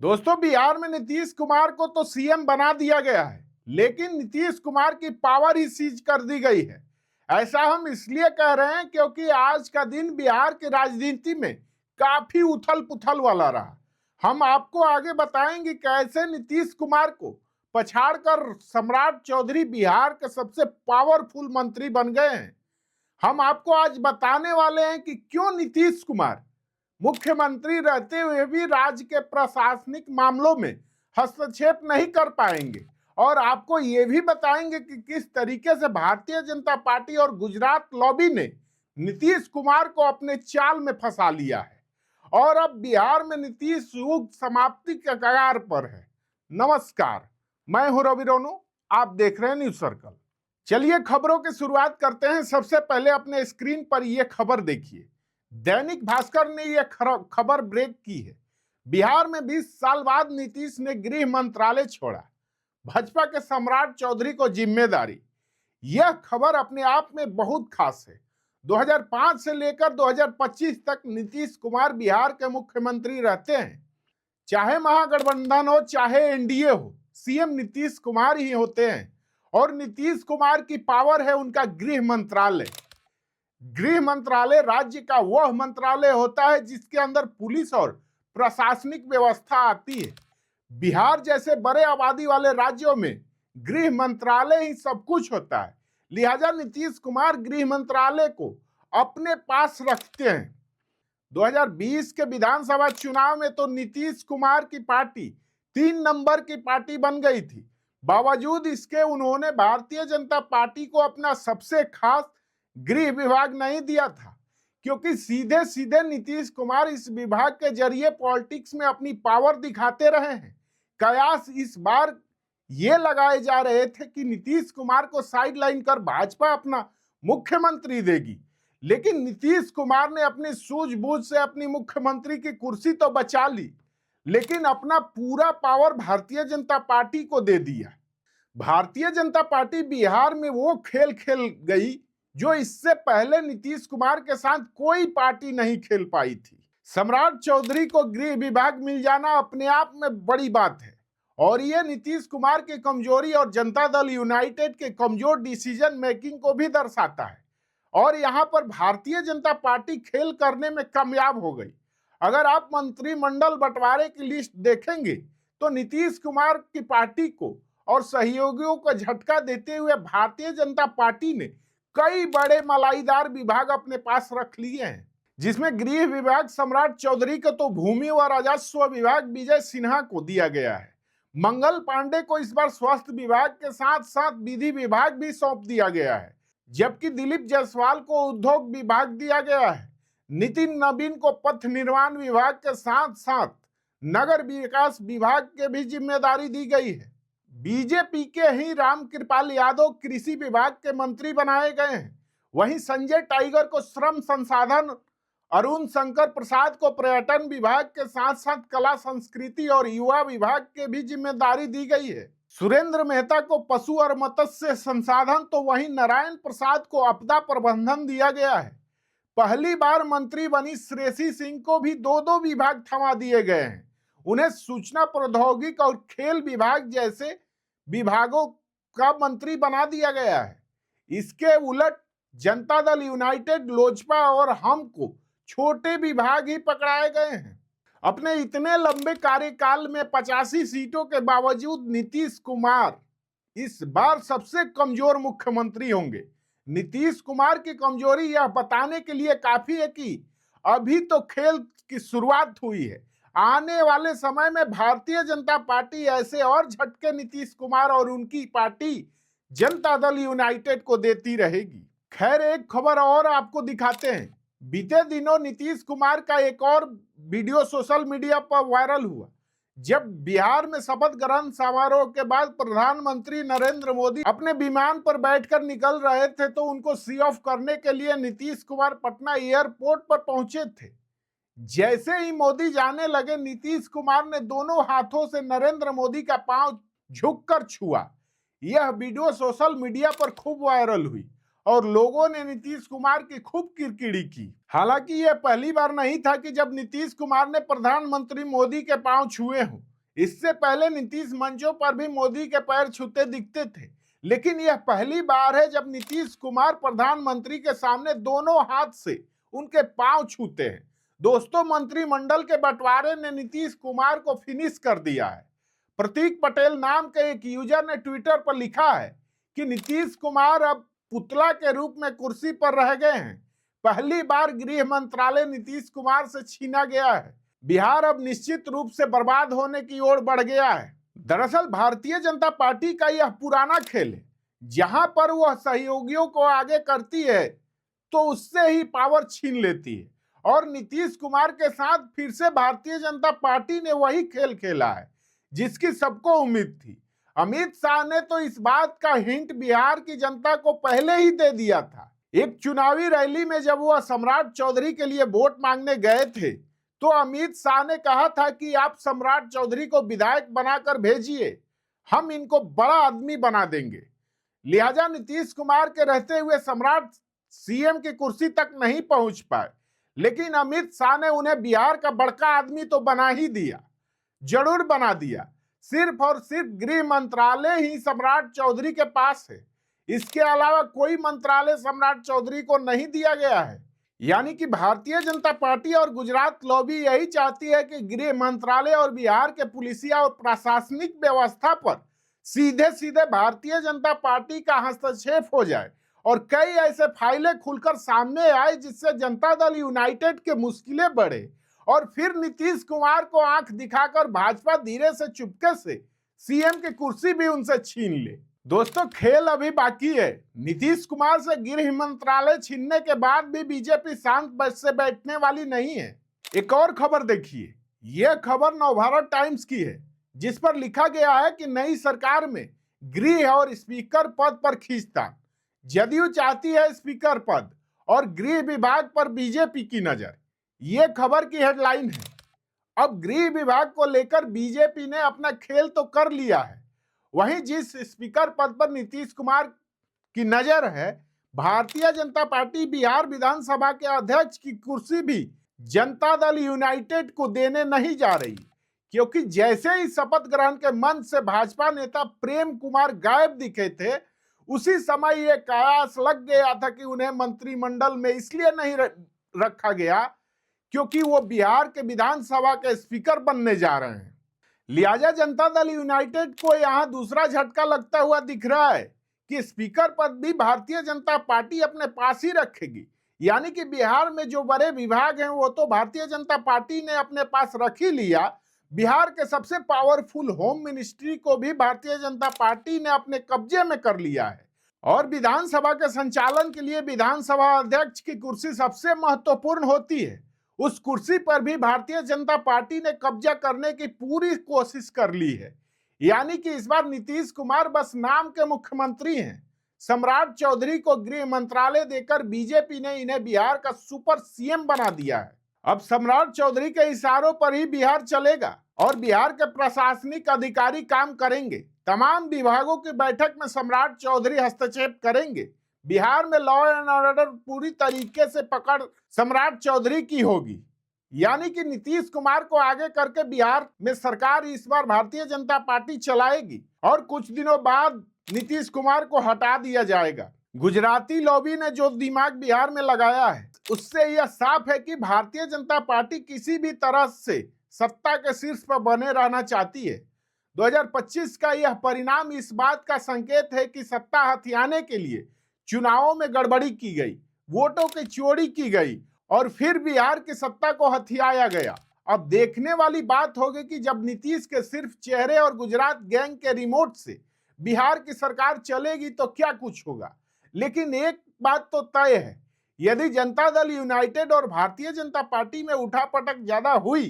दोस्तों, बिहार में नीतीश कुमार को तो सीएम बना दिया गया है, लेकिन नीतीश कुमार की पावर ही सीज कर दी गई है। ऐसा हम इसलिए कह रहे हैं क्योंकि आज का दिन बिहार की राजनीति में काफी उथल पुथल वाला रहा। हम आपको आगे बताएंगे कैसे नीतीश कुमार को पछाड़कर सम्राट चौधरी बिहार के सबसे पावरफुल मंत्री बन गए हैं। हम आपको आज बताने वाले हैं कि क्यों नीतीश कुमार मुख्यमंत्री रहते हुए भी राज्य के प्रशासनिक मामलों में हस्तक्षेप नहीं कर पाएंगे, और आपको ये भी बताएंगे कि किस तरीके से भारतीय जनता पार्टी और गुजरात लॉबी ने नीतीश कुमार को अपने चाल में फंसा लिया है और अब बिहार में नीतीश युग समाप्ति के कगार पर है। नमस्कार, मैं हूं रवि रोनू, आप देख रहे हैं न्यूज सर्कल। चलिए खबरों की शुरुआत करते हैं। सबसे पहले अपने स्क्रीन पर यह खबर देखिए। दैनिक भास्कर ने यह खबर ब्रेक की है। बिहार में 20 साल बाद नीतीश ने गृह मंत्रालय छोड़ा, भाजपा के सम्राट चौधरी को जिम्मेदारी। यह खबर अपने आप में बहुत खास है। 2005 से लेकर 2025 तक नीतीश कुमार बिहार के मुख्यमंत्री रहते हैं। चाहे महागठबंधन हो चाहे एनडीए हो, सीएम नीतीश कुमार ही होते हैं और नीतीश कुमार की पावर है उनका गृह मंत्रालय। गृह मंत्रालय राज्य का वह मंत्रालय होता है जिसके अंदर पुलिस और प्रशासनिक व्यवस्था आती है। बिहार जैसे बड़े आबादी वाले राज्यों में गृह मंत्रालय ही सब कुछ होता है, लिहाजा नीतीश कुमार गृह मंत्रालय को अपने पास रखते हैं। 2020 के विधानसभा चुनाव में तो नीतीश कुमार की पार्टी 3 नंबर की पार्टी बन गई थी। बावजूद इसके उन्होंने भारतीय जनता पार्टी को अपना सबसे खास गृह विभाग नहीं दिया था, क्योंकि सीधे सीधे नीतीश कुमार इस विभाग के जरिए पॉलिटिक्स में अपनी पावर दिखाते रहे हैं। कयास इस बार ये लगाए जा रहे थे कि नीतीश कुमार को साइडलाइन कर भाजपा अपना मुख्यमंत्री देगी, लेकिन नीतीश कुमार ने अपनी सूझबूझ से अपनी मुख्यमंत्री की कुर्सी तो बचा ली, लेकिन अपना पूरा पावर भारतीय जनता पार्टी को दे दिया। भारतीय जनता पार्टी बिहार में वो खेल खेल गई जो इससे पहले नीतीश कुमार के साथ कोई पार्टी नहीं खेल पाई थी। सम्राट चौधरी को गृह विभाग मिल जाना अपने आप में बड़ी बात है, और यह नीतीश कुमार की कमजोरी और जनता दल यूनाइटेड के कमजोर डिसीजन मेकिंग को भी दर्शाता है। और यहां पर भारतीय जनता पार्टी खेल करने में कामयाब हो गई। अगर आप मंत्रिमंडल बंटवारे की लिस्ट देखेंगे तो नीतीश कुमार की पार्टी को और सहयोगियों को झटका देते हुए भारतीय जनता पार्टी ने कई बड़े मलाईदार विभाग अपने पास रख लिए हैं, जिसमें गृह विभाग सम्राट चौधरी को तो भूमि व राजस्व विभाग विजय सिन्हा को दिया गया है। मंगल पांडे को इस बार स्वास्थ्य विभाग के साथ साथ विधि विभाग भी सौंप दिया गया है, जबकि दिलीप जायसवाल को उद्योग विभाग दिया गया है। नितिन नवीन को पथ निर्माण विभाग के साथ साथ नगर विकास विभाग के भी जिम्मेदारी दी गई है। बीजेपी के ही रामकृपाल यादव कृषि विभाग के मंत्री बनाए गए हैं। वहीं संजय टाइगर को श्रम संसाधन, अरुण शंकर प्रसाद को पर्यटन विभाग के साथ साथ कला संस्कृति और युवा विभाग के भी जिम्मेदारी दी गई है। सुरेंद्र मेहता को पशु और मत्स्य संसाधन, तो वहीं नारायण प्रसाद को आपदा प्रबंधन दिया गया है। पहली बार मंत्री बनी श्रेयसी सिंह को भी 2-2 विभाग थमा दिए गए हैं। उन्हें सूचना प्रौद्योगिकी और खेल विभाग जैसे विभागों का मंत्री बना दिया गया है। इसके उलट जनता दल यूनाइटेड, लोजपा और हम को छोटे विभाग ही पकड़ाए गए हैं। अपने इतने लंबे कार्यकाल में 85 सीटों के बावजूद नीतीश कुमार इस बार सबसे कमजोर मुख्यमंत्री होंगे। नीतीश कुमार की कमजोरी यह बताने के लिए काफी है कि अभी तो खेल की शुरुआत हुई है। आने वाले समय में भारतीय जनता पार्टी ऐसे और झटके नीतीश कुमार और उनकी पार्टी जनता दल यूनाइटेड को देती रहेगी। खैर, एक खबर और आपको दिखाते हैं। बीते दिनों नीतीश कुमार का एक और वीडियो सोशल मीडिया पर वायरल हुआ। जब बिहार में शपथ ग्रहण समारोह के बाद प्रधानमंत्री नरेंद्र मोदी अपने विमान पर बैठकर निकल रहे थे, तो उनको सी ऑफ करने के लिए नीतीश कुमार पटना एयरपोर्ट पर पहुंचे थे। जैसे ही मोदी जाने लगे, नीतीश कुमार ने दोनों हाथों से नरेंद्र मोदी का पांव झुककर छुआ। यह वीडियो सोशल मीडिया पर खूब वायरल हुई और लोगों ने नीतीश कुमार की खूब किरकिरी की। हालांकि यह पहली बार नहीं था कि जब नीतीश कुमार ने प्रधानमंत्री मोदी के पांव छुए हों। इससे पहले नीतीश मंचों पर भी मोदी के पैर छूते दिखते थे, लेकिन यह पहली बार है जब नीतीश कुमार प्रधानमंत्री के सामने दोनों हाथ से उनके पांव छूते हैं। दोस्तों, मंत्रिमंडल के बंटवारे ने नीतीश कुमार को फिनिश कर दिया है। प्रतीक पटेल नाम के एक यूजर ने ट्विटर पर लिखा है कि नीतीश कुमार अब पुतला के रूप में कुर्सी पर रह गए हैं। पहली बार गृह मंत्रालय नीतीश कुमार से छीना गया है। बिहार अब निश्चित रूप से बर्बाद होने की ओर बढ़ गया है। दरअसल भारतीय जनता पार्टी का यह पुराना खेल है, जहां पर वह सहयोगियों को आगे करती है तो उससे ही पावर छीन लेती है, और नीतीश कुमार के साथ फिर से भारतीय जनता पार्टी ने वही खेल खेला है जिसकी सबको उम्मीद थी। अमित शाह ने तो इस बात का हिंट बिहार की जनता को पहले ही दे दिया था। एक चुनावी रैली में जब वह सम्राट चौधरी के लिए वोट मांगने गए थे तो अमित शाह ने कहा था कि आप सम्राट चौधरी को विधायक बनाकर भेजिए, हम इनको बड़ा आदमी बना देंगे। लिहाजा नीतीश कुमार के रहते हुए सम्राट सीएम की कुर्सी तक नहीं पहुंच पाए, लेकिन अमित शाह ने उन्हें बिहार का बड़का आदमी तो बना ही दिया, जरूर बना दिया। सिर्फ और सिर्फ गृह मंत्रालय ही सम्राट चौधरी के पास है, इसके अलावा कोई मंत्रालय सम्राट चौधरी को नहीं दिया गया है। यानी कि भारतीय जनता पार्टी और गुजरात लॉबी यही चाहती है कि गृह मंत्रालय और बिहार के पुलिसिया और प्रशासनिक व्यवस्था पर सीधे सीधे भारतीय जनता पार्टी का हस्तक्षेप हो जाए और कई ऐसे फाइलें खुलकर सामने आए जिससे जनता दल यूनाइटेड के मुश्किलें बढ़े और फिर नीतीश कुमार को आंख दिखाकर भाजपा धीरे से चुपके से सीएम की कुर्सी भी उनसे छीन ले। दोस्तों, खेल अभी बाकी है। नीतीश कुमार से गृह मंत्रालय छीनने के बाद भी बीजेपी शांत बस से बैठने वाली नहीं है। एक और खबर देखिए, यह खबर नवभारत टाइम्स की है, जिस पर लिखा गया है कि नई सरकार में गृह और स्पीकर पद पर खींचतान। जदयू चाहती है स्पीकर पद और गृह विभाग पर बीजेपी की नजर, ये खबर की हेडलाइन है। अब गृह विभाग को लेकर बीजेपी ने अपना खेल तो कर लिया है, वहीं जिस स्पीकर पद पर नीतीश कुमार की नजर है, भारतीय जनता पार्टी बिहार विधानसभा के अध्यक्ष की कुर्सी भी जनता दल यूनाइटेड को देने नहीं जा रही, क्योंकि जैसे ही शपथ ग्रहण के मंच से भाजपा नेता प्रेम कुमार गायब दिखे थे, उसी समय यह कयास लग गया था कि उन्हें मंत्रिमंडल में इसलिए नहीं रखा गया क्योंकि वो बिहार के विधानसभा के स्पीकर बनने जा रहे हैं। लिहाजा जनता दल यूनाइटेड को यहां दूसरा झटका लगता हुआ दिख रहा है कि स्पीकर पद भी भारतीय जनता पार्टी अपने पास ही रखेगी। यानी कि बिहार में जो बड़े विभाग हैं वो तो भारतीय जनता पार्टी ने अपने पास रख ही लिया, बिहार के सबसे पावरफुल होम मिनिस्ट्री को भी भारतीय जनता पार्टी ने अपने कब्जे में कर लिया है, और विधानसभा के संचालन के लिए विधानसभा अध्यक्ष की कुर्सी सबसे महत्वपूर्ण होती है। उस कुर्सी पर भी भारतीय जनता पार्टी ने कब्जा करने की पूरी कोशिश कर ली है। यानी कि इस बार नीतीश कुमार बस नाम के मुख्यमंत्री हैं। सम्राट चौधरी को गृह मंत्रालय देकर बीजेपी ने इन्हें बिहार का सुपर सीएम बना दिया है। अब सम्राट चौधरी के इशारों पर ही बिहार चलेगा और बिहार के प्रशासनिक अधिकारी काम करेंगे। तमाम विभागों की बैठक में सम्राट चौधरी हस्तक्षेप करेंगे। बिहार में लॉ एंड ऑर्डर पूरी तरीके से पकड़ सम्राट चौधरी की होगी। यानी कि नीतीश कुमार को आगे करके बिहार में सरकार इस बार भारतीय जनता पार्टी चलाएगी और कुछ दिनों बाद नीतीश कुमार को हटा दिया जाएगा। गुजराती लॉबी ने जो दिमाग बिहार में लगाया है उससे यह साफ है कि भारतीय जनता पार्टी किसी भी तरह से सत्ता के शीर्ष पर बने रहना चाहती है। 2025 का यह परिणाम इस बात का संकेत है कि सत्ता हथियाने के लिए चुनावों में गड़बड़ी की गई, वोटों की चोरी की गई और फिर बिहार की सत्ता को हथियाया गया। अब देखने वाली बात होगी कि जब नीतीश के सिर्फ चेहरे और गुजरात गैंग के रिमोट से बिहार की सरकार चलेगी तो क्या कुछ होगा। लेकिन एक बात तो तय है, यदि जनता दल यूनाइटेड और भारतीय जनता पार्टी में उठापटक ज्यादा हुई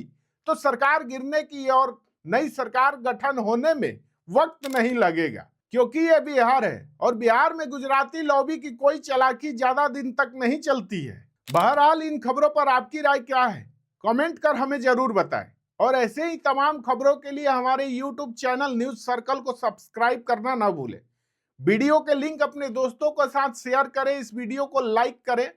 तो सरकार गिरने की और नई सरकार गठन होने में वक्त नहीं लगेगा, क्योंकि यह बिहार है और बिहार में गुजराती लॉबी की कोई चालाकी ज्यादा दिन तक नहीं चलती है। बहरहाल इन खबरों पर आपकी राय क्या है, कमेंट कर हमें जरूर बताएं और ऐसे ही तमाम खबरों के लिए हमारे YouTube चैनल न्यूज सर्कल को सब्सक्राइब करना ना भूलें। वीडियो के लिंक अपने दोस्तों के साथ शेयर करें, इस वीडियो को लाइक करें